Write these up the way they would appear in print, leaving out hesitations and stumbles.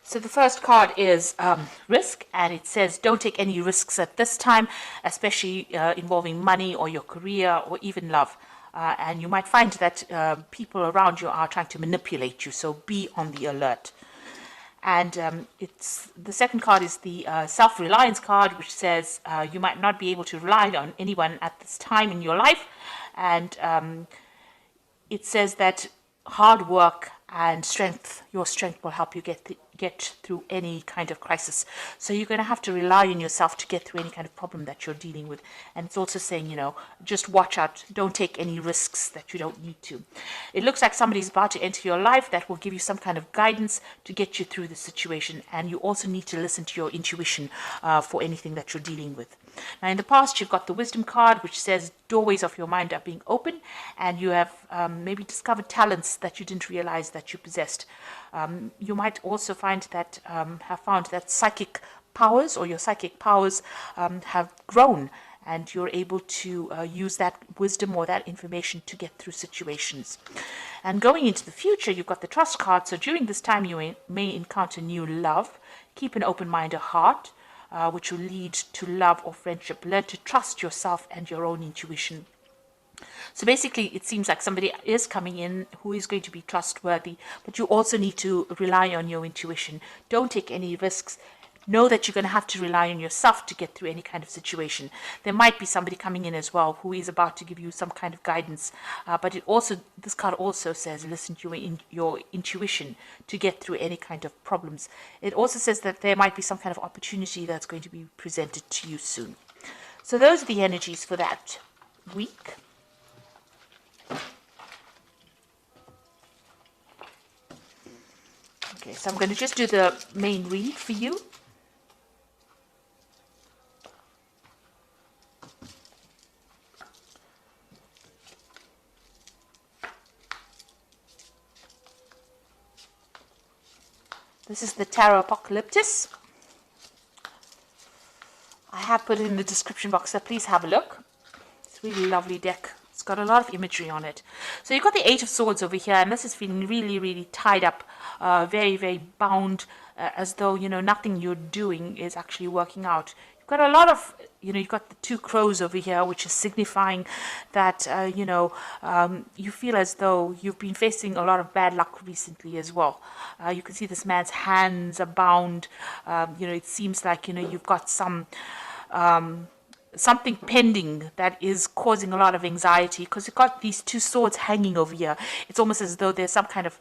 So the first card is risk, and it says don't take any risks at this time, especially involving money or your career or even love. And you might find that people around you are trying to manipulate you, so be on the alert. And it's the second card is the self-reliance card, which says you might not be able to rely on anyone at this time in your life, and it says that hard work and your strength will help you get through any kind of crisis. So you're going to have to rely on yourself to get through any kind of problem that you're dealing with. And it's also saying, just watch out. Don't take any risks that you don't need to. It looks like somebody's about to enter your life that will give you some kind of guidance to get you through the situation. And you also need to listen to your intuition for anything that you're dealing with. Now, in the past, you've got the wisdom card, which says doorways of your mind are being open, and you have maybe discovered talents that you didn't realize that you possessed. You might also have found that psychic powers or your psychic powers have grown, and you're able to use that wisdom or that information to get through situations. And going into the future, you've got the trust card. So during this time, you may encounter new love. Keep an open mind or heart, which will lead to love or friendship. Learn to trust yourself and your own intuition. So basically, it seems like somebody is coming in who is going to be trustworthy, but you also need to rely on your intuition. Don't take any risks. Know that you're going to have to rely on yourself to get through any kind of situation. There might be somebody coming in as well who is about to give you some kind of guidance, but this card also says listen to your intuition to get through any kind of problems. It also says that there might be some kind of opportunity that's going to be presented to you soon. So those are the energies for that week. Okay, so I'm going to just do the main read for you. This is the Tarot Apocalyptus. I have put it in the description box, so please have a look. It's a really lovely deck. It's got a lot of imagery on it. So you've got the Eight of Swords over here, and this is feeling really, really tied up, very, very bound, as though, nothing you're doing is actually working out. You've got a lot of, you've got the Two Crows over here, which is signifying that, you feel as though you've been facing a lot of bad luck recently as well. You can see this man's hands are bound. It seems like, you've got something pending that is causing a lot of anxiety, because you've got these two swords hanging over here. It's almost as though there's some kind of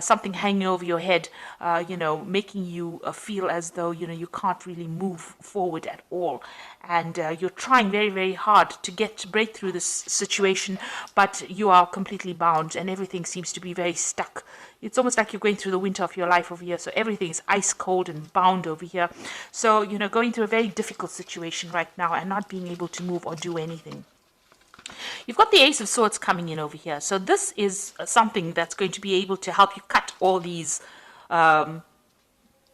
something hanging over your head, making you feel as though, you can't really move forward at all. And you're trying very, very hard to break through this situation, but you are completely bound and everything seems to be very stuck. It's almost like you're going through the winter of your life over here. So everything is ice cold and bound over here. So, going through a very difficult situation right now and not being able to move or do anything. You've got the Ace of Swords coming in over here. So this is something that's going to be able to help you cut all these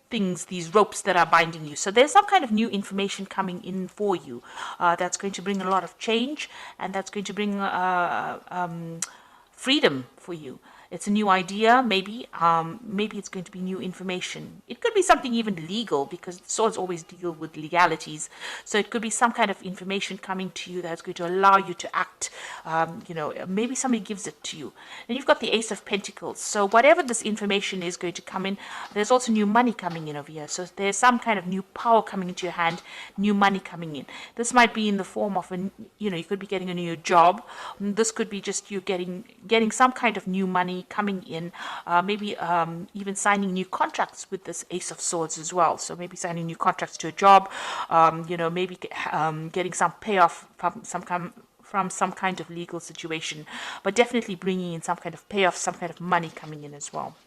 things, these ropes that are binding you. So there's some kind of new information coming in for you that's going to bring a lot of change, and that's going to bring freedom for you. It's a new idea, maybe it's going to be new information. It could be something even legal, because swords always deal with legalities. So it could be some kind of information coming to you that's going to allow you to act. Maybe somebody gives it to you. And you've got the Ace of Pentacles. So whatever this information is going to come in, there's also new money coming in over here. So there's some kind of new power coming into your hand, new money coming in. This might be in the form of you could be getting a new job. This could be just you getting some kind of new money coming in, maybe even signing new contracts with this Ace of Swords as well. So maybe signing new contracts to a job, maybe getting some payoff from some kind of legal situation, but definitely bringing in some kind of payoff, some kind of money coming in as well.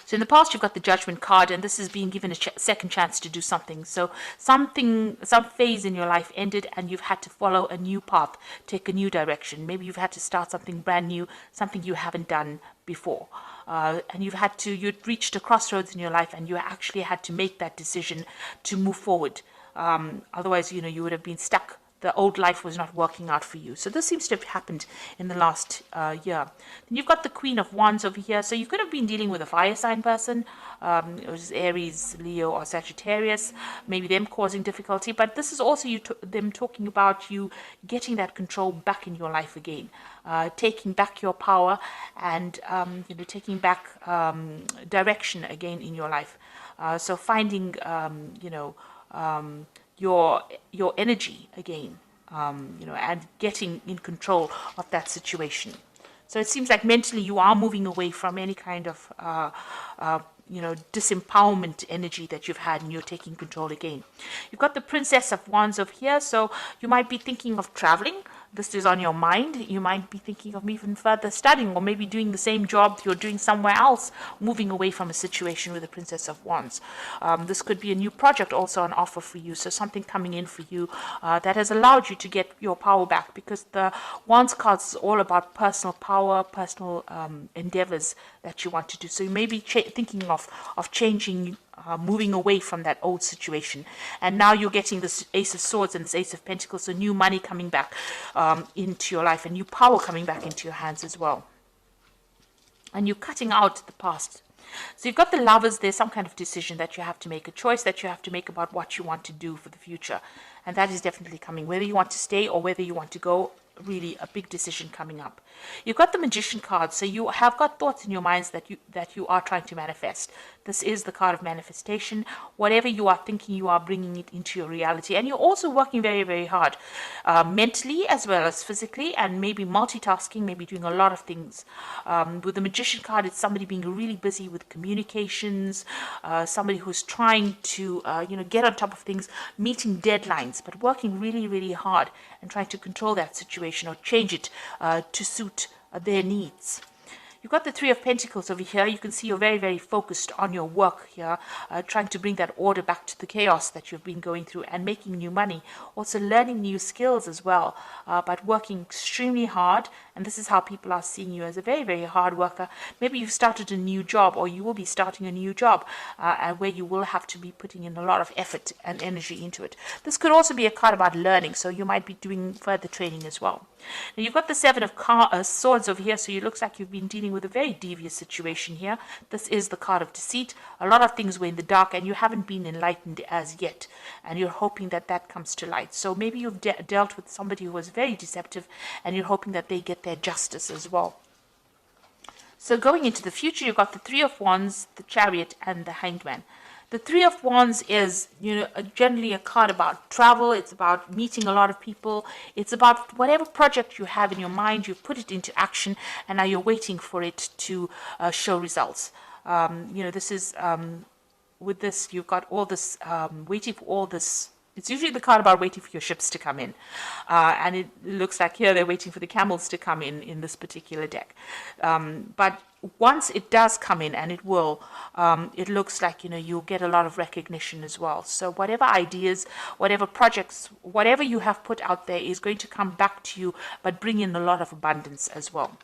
So in the past, you've got the Judgment card, and this is being given a second chance to do something. So some phase in your life ended, and you've had to follow a new path, take a new direction. Maybe you've had to start something brand new, something you haven't done before. And you'd reached a crossroads in your life, and you actually had to make that decision to move forward. Otherwise, you would have been stuck the old life was not working out for you. So this seems to have happened in the last year. Then you've got the Queen of Wands over here. So you could have been dealing with a fire sign person, it was Aries, Leo, or Sagittarius, maybe them causing difficulty. But this is also them talking about you getting that control back in your life again, taking back your power, and taking back direction again in your life. So finding your energy again, and getting in control of that situation. So it seems like mentally you are moving away from any kind of disempowerment energy that you've had, and you're taking control again. You've got the Princess of Wands over here, so you might be thinking of traveling. This is on your mind. You might be thinking of even further studying, or maybe doing the same job you're doing somewhere else, moving away from a situation with the Princess of Wands. This could be a new project also on offer for you, so something coming in for you that has allowed you to get your power back, because the Wands card is all about personal power, personal endeavors that you want to do. So you may be thinking of changing, moving away from that old situation, and now you're getting this Ace of Swords and this Ace of Pentacles, so new money coming back into your life, and new power coming back into your hands as well, and you're cutting out the past. So you've got the Lovers. There's some kind of decision that you have to make, a choice that you have to make about what you want to do for the future, and that is definitely coming, whether you want to stay or whether you want to go. Really a big decision coming up. You've got the Magician card, so you have got thoughts in your minds that you are trying to manifest. This is the card of manifestation. Whatever you are thinking, you are bringing it into your reality, and you're also working very, very hard, mentally as well as physically, and maybe multitasking, maybe doing a lot of things. With the Magician card, it's somebody being really busy with communications, somebody who's trying to get on top of things, meeting deadlines, but working really, really hard and trying to control that situation or change it to suit their needs. You've got the Three of Pentacles over here. You can see you're very, very focused on your work here, trying to bring that order back to the chaos that you've been going through, and making new money. Also learning new skills as well, but working extremely hard. And this is how people are seeing you, as a very, very hard worker. Maybe you've started a new job, or you will be starting a new job, where you will have to be putting in a lot of effort and energy into it. This could also be a card about learning, so you might be doing further training as well. Now you've got the Seven of Swords over here, so it looks like you've been dealing with a very devious situation here. This is the card of deceit. A lot of things were in the dark, and you haven't been enlightened as yet, and you're hoping that that comes to light. So maybe you've dealt with somebody who was very deceptive, and you're hoping that they get their justice as well. So going into the future, you've got the Three of Wands, the Chariot, and the Hanged Man. The Three of Wands is, generally a card about travel. It's about meeting a lot of people. It's about whatever project you have in your mind, you've put it into action, and now you're waiting for it to show results. This is, with this, you've got all this, waiting for all this. It's usually the card about waiting for your ships to come in. And it looks like here they're waiting for the camels to come in this particular deck. But once it does come in, and it will, it looks like, you'll get a lot of recognition as well. So whatever ideas, whatever projects, whatever you have put out there is going to come back to you, but bring in a lot of abundance as well.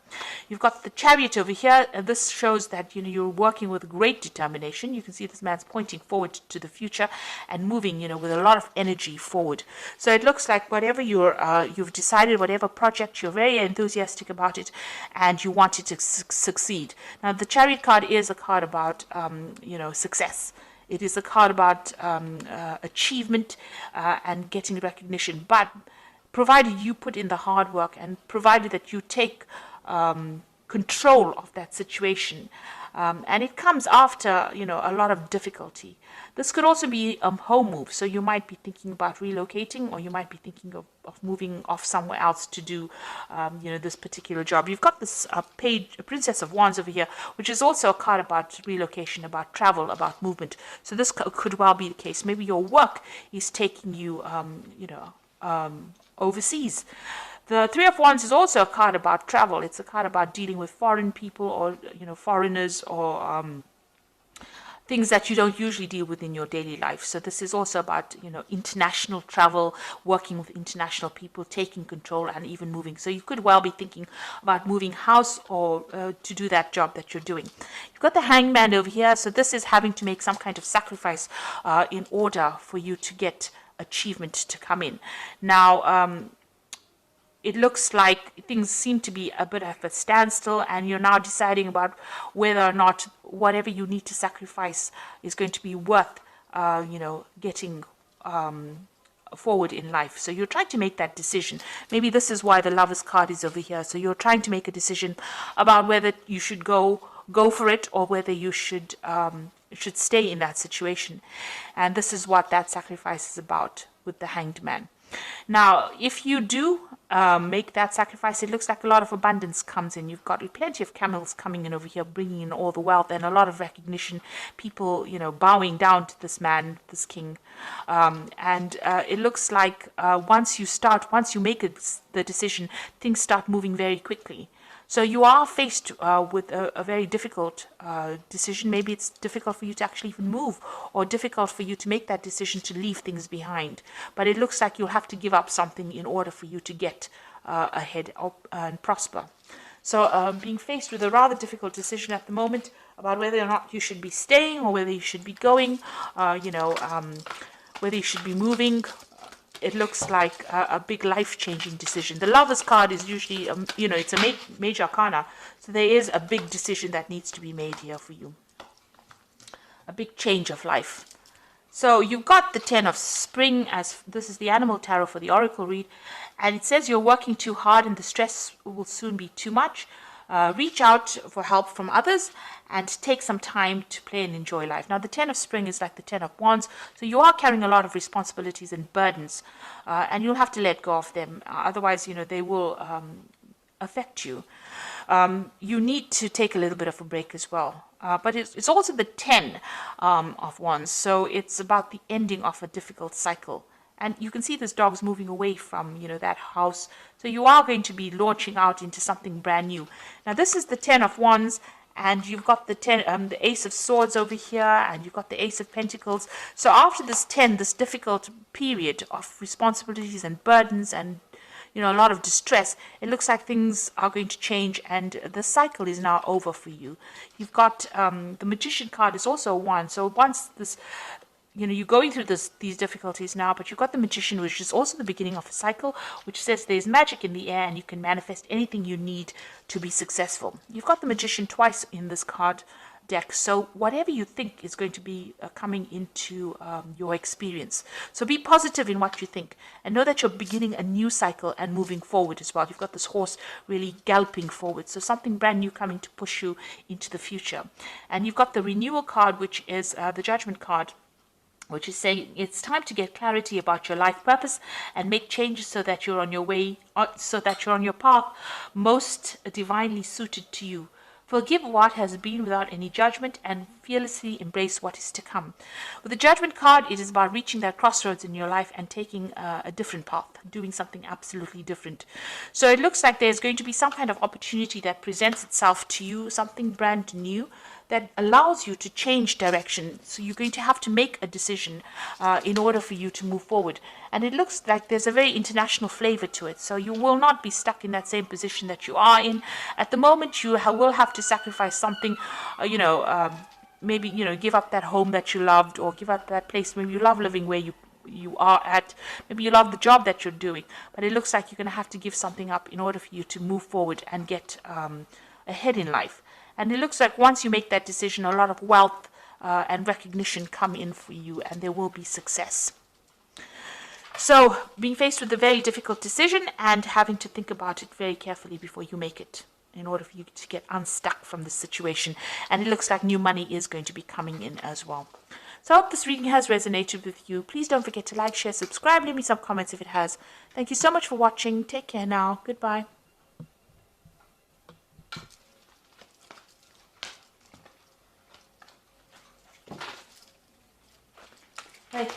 You've got the Chariot over here. And this shows that, you're working with great determination. You can see this man's pointing forward to the future and moving, with a lot of energy forward. So it looks like whatever you've decided, whatever project, you're very enthusiastic about it, and you want it to succeed. Now, the Chariot card is a card about, success. It is a card about achievement and getting recognition. But provided you put in the hard work, and provided that you take control of that situation, and it comes after, a lot of difficulty. This could also be a home move, so you might be thinking about relocating, or you might be thinking of moving off somewhere else to do, this particular job. You've got this Princess of Wands over here, which is also a card about relocation, about travel, about movement. So this could well be the case. Maybe your work is taking you, overseas. The Three of Wands is also a card about travel. It's a card about dealing with foreign people, or, foreigners, or things that you don't usually deal with in your daily life. So this is also about, international travel, working with international people, taking control, and even moving. So you could well be thinking about moving house, or to do that job that you're doing. You've got the Hanged Man over here. So this is having to make some kind of sacrifice in order for you to get achievement to come in. Now, it looks like things seem to be a bit of a standstill, and you're now deciding about whether or not whatever you need to sacrifice is going to be worth, getting forward in life. So you're trying to make that decision. Maybe this is why the Lovers card is over here. So you're trying to make a decision about whether you should go for it, or whether you should stay in that situation. And this is what that sacrifice is about with the Hanged Man. Now, if you do make that sacrifice, it looks like a lot of abundance comes in. You've got plenty of camels coming in over here, bringing in all the wealth and a lot of recognition. People, bowing down to this man, this king. And it looks like once you make the decision, things start moving very quickly. So you are faced with a very difficult decision. Maybe it's difficult for you to actually even move, or difficult for you to make that decision to leave things behind. But it looks like you'll have to give up something in order for you to get ahead and prosper. So being faced with a rather difficult decision at the moment about whether or not you should be staying, or whether you should be going, whether you should be moving. It looks like a big life-changing decision. The Lovers card is usually, it's a major arcana. So there is a big decision that needs to be made here for you. A big change of life. So you've got the 10 of Spring, as this is the Animal Tarot for the Oracle read. And it says you're working too hard and the stress will soon be too much. Reach out for help from others and take some time to play and enjoy life. Now, the 10 of Spring is like the 10 of Wands, so you are carrying a lot of responsibilities and burdens, and you'll have to let go of them. Otherwise, they will affect you. You need to take a little bit of a break as well. But it's also the 10 of Wands, so it's about the ending of a difficult cycle. And you can see this dog's moving away from, that house. So you are going to be launching out into something brand new. Now, this is the 10 of Wands, and you've got the Ace of Swords over here, and you've got the Ace of Pentacles. So after this difficult period of responsibilities and burdens and, a lot of distress, it looks like things are going to change, and the cycle is now over for you. You've got the Magician card is also one. So once this... you're going through these difficulties now, but you've got the Magician, which is also the beginning of a cycle, which says there's magic in the air and you can manifest anything you need to be successful. You've got the Magician twice in this card deck, so whatever you think is going to be coming into your experience. So be positive in what you think, and know that you're beginning a new cycle and moving forward as well. You've got this horse really galloping forward, so something brand new coming to push you into the future. And you've got the Renewal card, which is the Judgment card, which is saying it's time to get clarity about your life purpose and make changes so that you're on your way, so that you're on your path most divinely suited to you. Forgive what has been without any judgment and fearlessly embrace what is to come. With the Judgment card, it is about reaching that crossroads in your life and taking a different path, doing something absolutely different. So it looks like there's going to be some kind of opportunity that presents itself to you, something brand new that allows you to change direction. So you're going to have to make a decision in order for you to move forward. And it looks like there's a very international flavor to it. So you will not be stuck in that same position that you are in. At the moment, you will have to sacrifice something, maybe, give up that home that you loved, or give up that place. Maybe you love living where you are at. Maybe you love the job that you're doing. But it looks like you're going to have to give something up in order for you to move forward and get ahead in life. And it looks like once you make that decision, a lot of wealth and recognition come in for you, and there will be success. So being faced with a very difficult decision and having to think about it very carefully before you make it, in order for you to get unstuck from this situation. And it looks like new money is going to be coming in as well. So I hope this reading has resonated with you. Please don't forget to like, share, subscribe, leave me some comments if it has. Thank you so much for watching. Take care now. Goodbye. Hey.